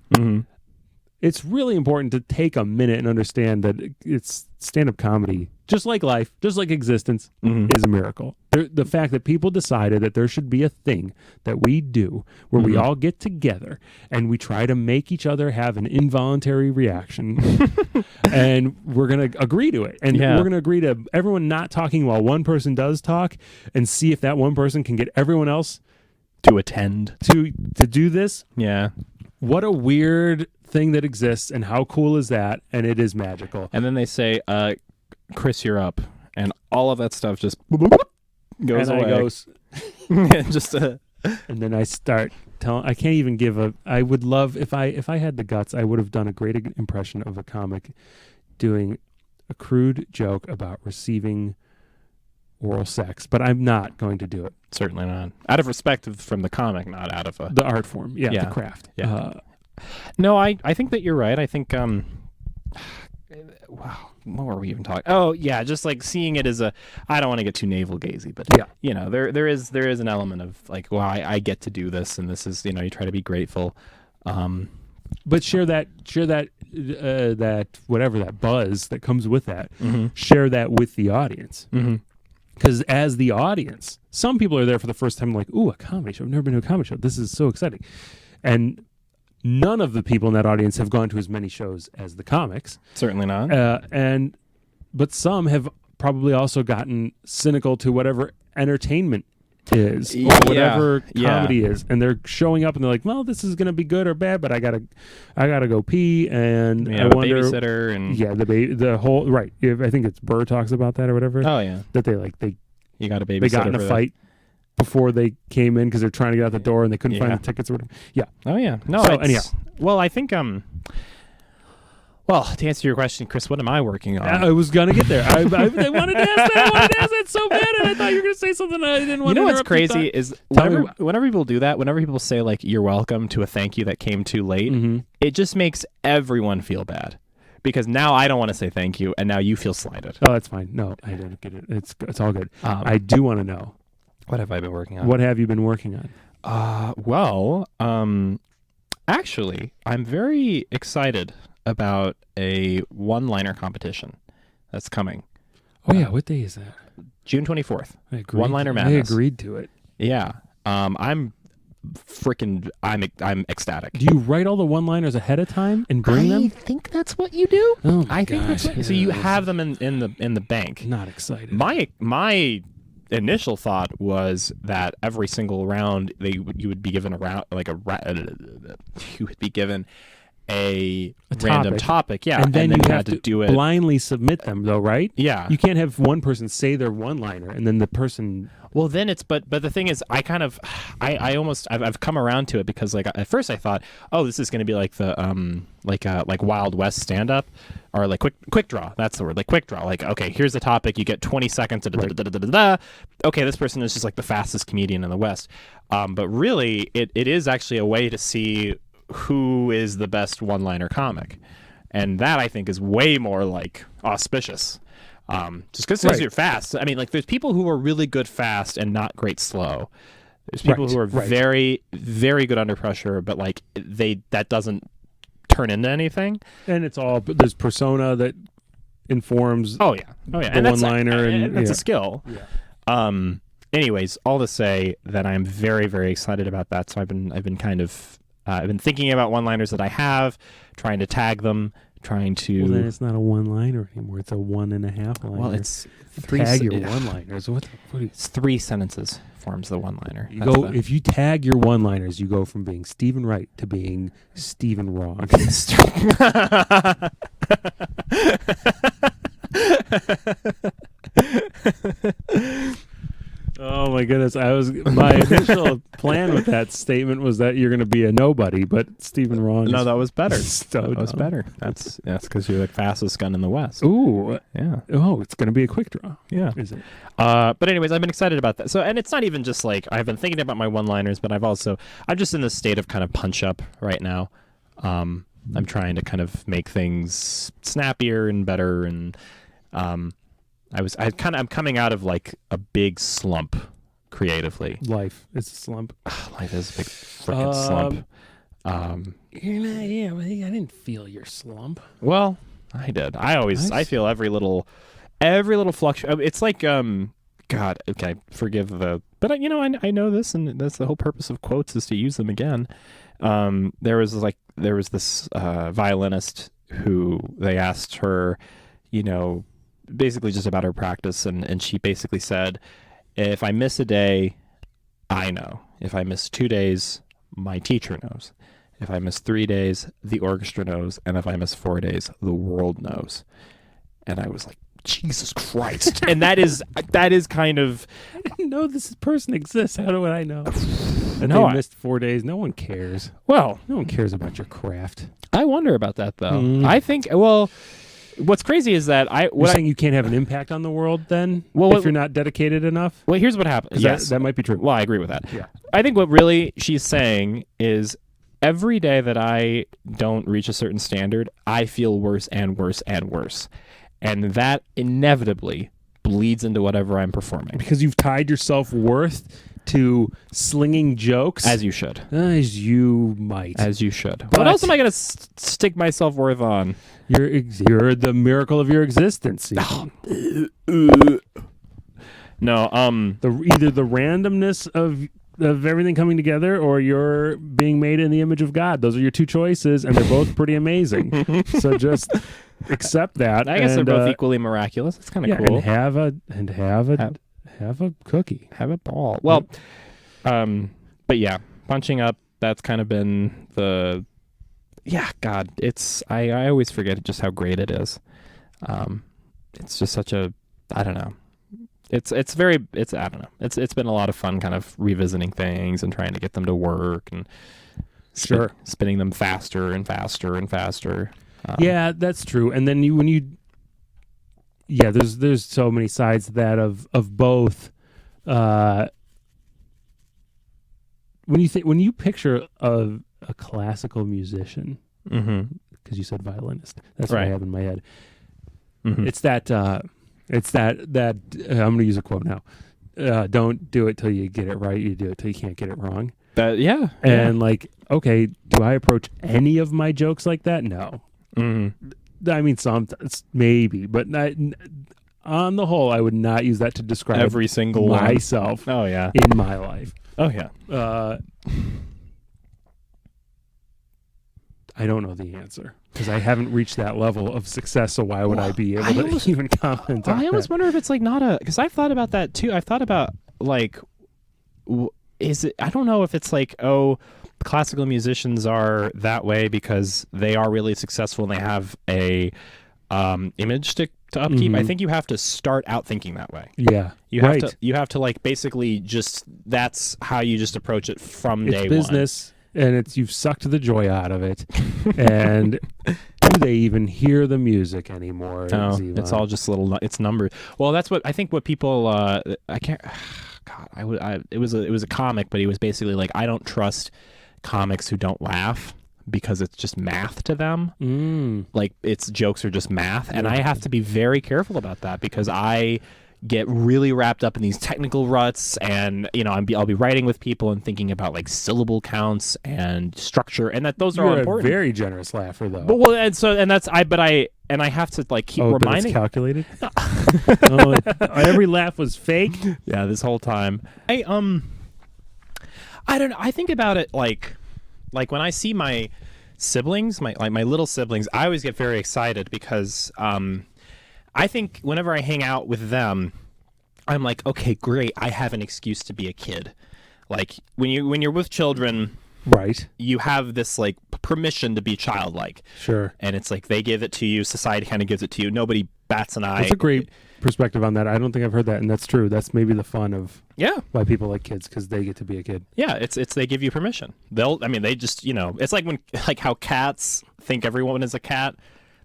it's really important to take a minute and understand that it's stand-up comedy, just like life, just like existence, is a miracle. The fact that people decided that there should be a thing that we do where we all get together and we try to make each other have an involuntary reaction, and we're going to agree to it. And we're going to agree to everyone not talking while one person does talk, and see if that one person can get everyone else to attend to do this. Yeah. What a weird thing that exists, and how cool is that? And it is magical. And then they say, Chris, you're up, and all of that stuff just goes away. And then I start telling. I can't even give I would love if I had the guts. I would have done a great impression of a comic doing a crude joke about receiving oral sex, but I'm not going to do it. Certainly not. Out of respect from the comic, not out of the art form. The craft. Yeah. No, I think that you're right. I think wow, what were we even talking? Oh yeah, just like seeing it as I don't want to get too navel gazy, but there is an element of like, wow, I get to do this, and this is, you try to be grateful. But share that whatever that buzz that comes with that. Share that with the audience. Because as the audience, some people are there for the first time like, ooh, a comedy show. I've never been to a comedy show. This is so exciting. And none of the people in that audience have gone to as many shows as the comics. Certainly not. But some have probably also gotten cynical to whatever entertainment is, or whatever comedy is, and they're showing up and they're like, well, this is going to be good or bad, but I gotta go pee, and I wonder, babysitter, and the whole right. I think it's Burr talks about that or whatever. Oh yeah, that you got a babysitter. They got in a fight before they came in because they're trying to get out the door and they couldn't find the tickets or whatever. Yeah. Oh yeah. No. So anyhow, well, I think well, to answer your question, Chris, what am I working on? I was gonna get there. I wanted to ask that so bad, and I thought you were gonna say something I didn't want to. What's crazy is whenever people do that, whenever people say like "you're welcome" to a thank you that came too late, it just makes everyone feel bad. Because now I don't want to say thank you, and now you feel slighted. Oh, that's fine. No, I don't get it. It's all good. I do want to know. What have I been working on? What have you been working on? Actually, I'm very excited about a one-liner competition that's coming. Oh yeah, what day is that? June 24th. I agreed. One-liner I madness. agreed to it. Yeah. I'm ecstatic. Do you write all the one-liners ahead of time and bring I them? think that's what you do. Oh my I think gosh, that's what, so yeah, you this have them in the bank. Not excited. My initial thought was that every single round you would be given you would be given a random topic, yeah, and then you have to do it blindly submit them, though, right? Yeah. You can't have one person say their one-liner and then the person. Well, then it's but the thing is, I've come around to it because like at first I thought, oh, this is going to be like the like Wild West stand up or like quick draw. That's the word, like quick draw. Like, okay, here's the topic. You get 20 seconds. Okay, this person is just like the fastest comedian in the West. But really, it is actually a way to see who is the best one-liner comic, and that I think is way more like auspicious. Just because you're fast. I mean, like, there's people who are really good fast and not great slow. There's people who are very, very good under pressure, but like that doesn't turn into anything. And it's all there's persona that informs. Oh yeah, the and one-liner, and that's a skill. Yeah. Anyways, all to say that I'm very, very excited about that. So I've been kind of I've been thinking about one-liners that I have, trying to tag them. Trying to. Well, then it's not a one-liner anymore. It's a 1.5 liner. Well, it's tag your one-liners. It's 3 sentences forms the one-liner. If you tag your one-liners, you go from being Stephen Right to being Stephen Wrong. Oh my goodness! My initial plan with that statement was that you're going to be a nobody, but Stephen Wrong. No, that was better. That was better. That's because you're the fastest gun in the West. Ooh, yeah. Oh, it's going to be a quick draw. Yeah, is it? But anyways, I've been excited about that. So, and it's not even just like I've been thinking about my one-liners, but I'm just in this state of kind of punch up right now. I'm trying to kind of make things snappier and better, and I'm coming out of like a big slump creatively. Life is a slump. Life is a big freaking slump. Yeah, I didn't feel your slump. Well, I did. I feel every little fluctuation. It's like God. Okay, forgive the. But I know this, and that's the whole purpose of quotes is to use them again. There was this violinist who they asked her, basically just about her practice, and she basically said, if I miss a day, I know. If I miss 2 days, my teacher knows. If I miss 3 days, the orchestra knows. And if I miss 4 days, the world knows. And I was like, Jesus Christ. And that is kind of, I didn't know this person exists. How do I know? And No, they missed 4 days. No one cares. well, No one cares about your craft. I wonder about that though. Mm. I think, well, what's crazy is that You're saying you can't have an impact on the world then? Well, if you're not dedicated enough? well, here's what happens. Yes. That might be true. Well, I agree with that. Yeah. I think what really she's saying is every day that I don't reach a certain standard, I feel worse and worse and worse. And that inevitably bleeds into whatever I'm performing. Because you've tied your self-worth to slinging jokes? As you should. As you might. As you should. But What else am I going to stick my self-worth on? You're the miracle of your existence. No, Either the randomness of everything coming together, or you're being made in the image of God. Those are your two choices, and they're both pretty amazing. So just accept that. I guess they're both equally miraculous. It's kind of cool. And have a cookie. Have a ball. Well, but yeah, punching up. That's kind of been the. Yeah, God, it's I always forget just how great it is. It's just such a I don't know. It's I don't know. It's been a lot of fun kind of revisiting things and trying to get them to work and spinning them faster and faster and faster. Yeah, that's true. And then there's so many sides to that of both. When you picture a classical musician, because you said violinist, that's what I have in my head. Mm-hmm. It's that I'm going to use a quote now. Don't do it till you get it right. You do it till you can't get it wrong. Yeah. And like, okay, do I approach any of my jokes like that? No. I mean, sometimes maybe, but not, on the whole, I would not use that to describe every single myself. Oh yeah. In my life. Oh yeah. I don't know the answer because I haven't reached that level of success. So why would I be able to even comment on I almost that? wonder if it's like not a, because I've thought about that too. I've thought about like, is it? I don't know if it's like, oh, classical musicians are that way because they are really successful and they have a image to upkeep. I think you have to start out thinking that way. Yeah, you have to like basically just, that's how you just approach it from day one. It's business. And you've sucked the joy out of it. And do they even hear the music anymore? No, Zivan? it's all just it's numbers. Well, that's what I think. What people, I can't. God, it was a comic, but he was basically like, I don't trust comics who don't laugh because it's just math to them. Like its jokes are just math, and I have to be very careful about that because I get really wrapped up in these technical ruts, and I'll be writing with people and thinking about like syllable counts and structure, and those are all important. A very generous laugher, though. But I have to like keep reminding. But it's calculated. Every laugh was fake. Yeah, this whole time. I don't know. I think about it like when I see my siblings, my little siblings, I always get very excited because I think whenever I hang out with them, I'm like, okay, great. I have an excuse to be a kid. Like when you're with children, right? You have this like permission to be childlike. Sure. And it's like they give it to you. Society kind of gives it to you. Nobody bats an eye. That's a great perspective on that. I don't think I've heard that, and that's true. That's maybe the fun of why people like kids, because they get to be a kid. Yeah, it's they give you permission. They just it's like how cats think everyone is a cat.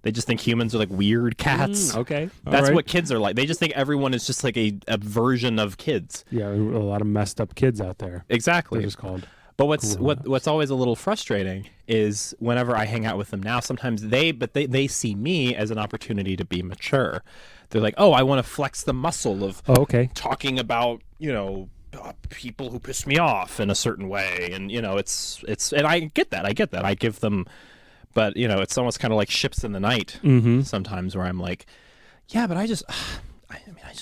They just think humans are like weird cats. Okay. That's what kids are like. They just think everyone is just like a version of kids. Yeah, a lot of messed up kids out there. Exactly. They're just called. But what's always a little frustrating is whenever I hang out with them now, sometimes they see me as an opportunity to be mature. They're like, oh, I want to flex the muscle of talking about, people who piss me off in a certain way. And, it's and I get that. I give them. But, it's almost kind of like ships in the night sometimes where I'm like, yeah, but I just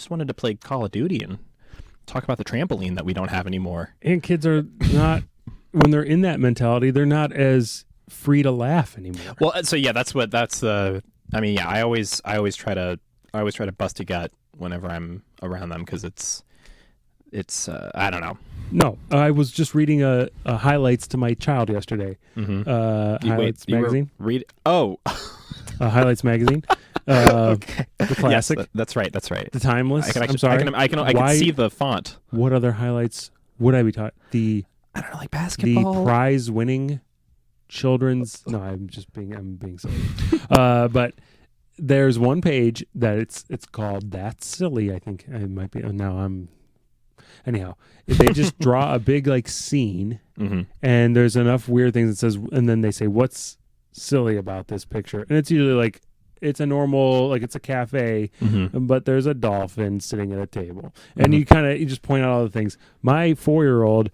wanted to play Call of Duty and talk about the trampoline that we don't have anymore. And kids are not, when they're in that mentality, they're not as free to laugh anymore. Well, so yeah, I always try to bust a gut whenever I'm around them because it's I don't know. No, I was just reading a highlights to my child yesterday. Highlights magazine. Highlights magazine. Okay. The classic. Yes, that's right. The timeless. I'm sorry. I can see the font. What other highlights would I be taught? I don't know, like basketball. The prize-winning children's. No, I'm being silly. But there's one page that it's called "That's Silly." I think it might be. Anyhow, they just draw a big like scene, and there's enough weird things that says, and then they say, "What's silly about this picture?" And it's usually like it's a normal, like it's a cafe, but there's a dolphin sitting at a table, and you just point out all the things. My 4-year-old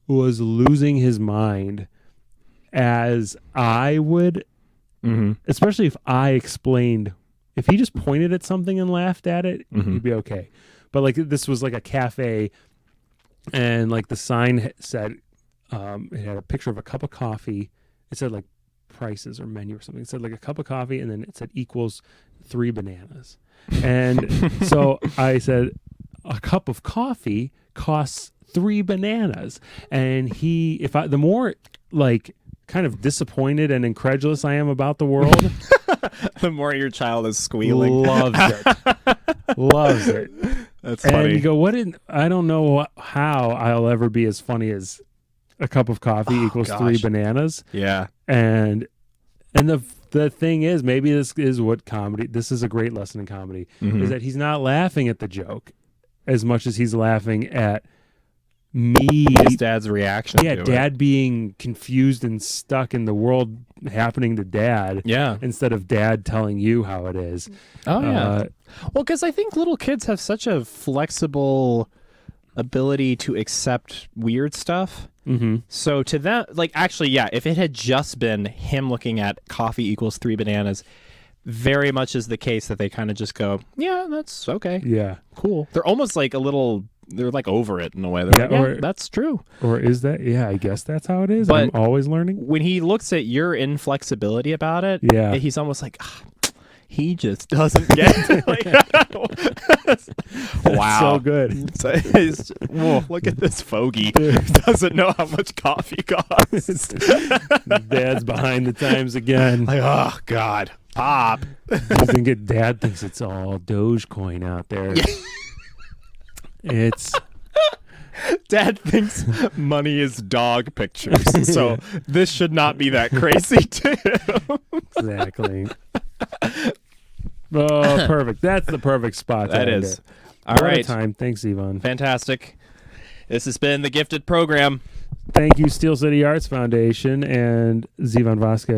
was losing his mind, as I would, especially if I explained. If he just pointed at something and laughed at it, he'd be okay. But like this was like a cafe, and like the sign said, it had a picture of a cup of coffee. It said like prices or menu or something. It said like a cup of coffee, and then it said equals 3 bananas. And so I said, a cup of coffee costs 3 bananas. And the more like kind of disappointed and incredulous I am about the world, the more your child is squealing. Loves it. That's funny. And you go, I don't know how I'll ever be as funny as a cup of coffee equals 3 bananas. Yeah. And the thing is, maybe this is a great lesson in comedy, is that he's not laughing at the joke as much as he's laughing at me. His dad's reaction to it. Dad being confused and stuck in the world happening to dad. Yeah. Instead of dad telling you how it is. Oh, yeah. Well, because I think little kids have such a flexible ability to accept weird stuff. Mm-hmm. So to them, like, actually, yeah, if it had just been him looking at coffee equals 3 bananas, very much is the case that they kind of just go, yeah, that's okay. Yeah. Cool. They're almost like they're like over it in a way. They're Yeah, like, or- that's true. Or is that? Yeah, I guess that's how it is. But- I'm always learning. When he looks at your inflexibility about it, Yeah. he's almost like, he just doesn't get it. Like, wow. So good. Whoa, look at this fogey. Doesn't know how much coffee costs. Dad's behind the times again. Like, oh, God. Pop. Doesn't get. Dad thinks it's all Dogecoin out there. It's Dad thinks money is dog pictures. So this should not be that crazy, too. exactly. Oh, perfect. That's the perfect spot. That to end is. it. All What a right. time. Thanks, Zivan. Fantastic. This has been the Gifted Program. Thank you, Steel City Arts Foundation and Zivan Vasquez.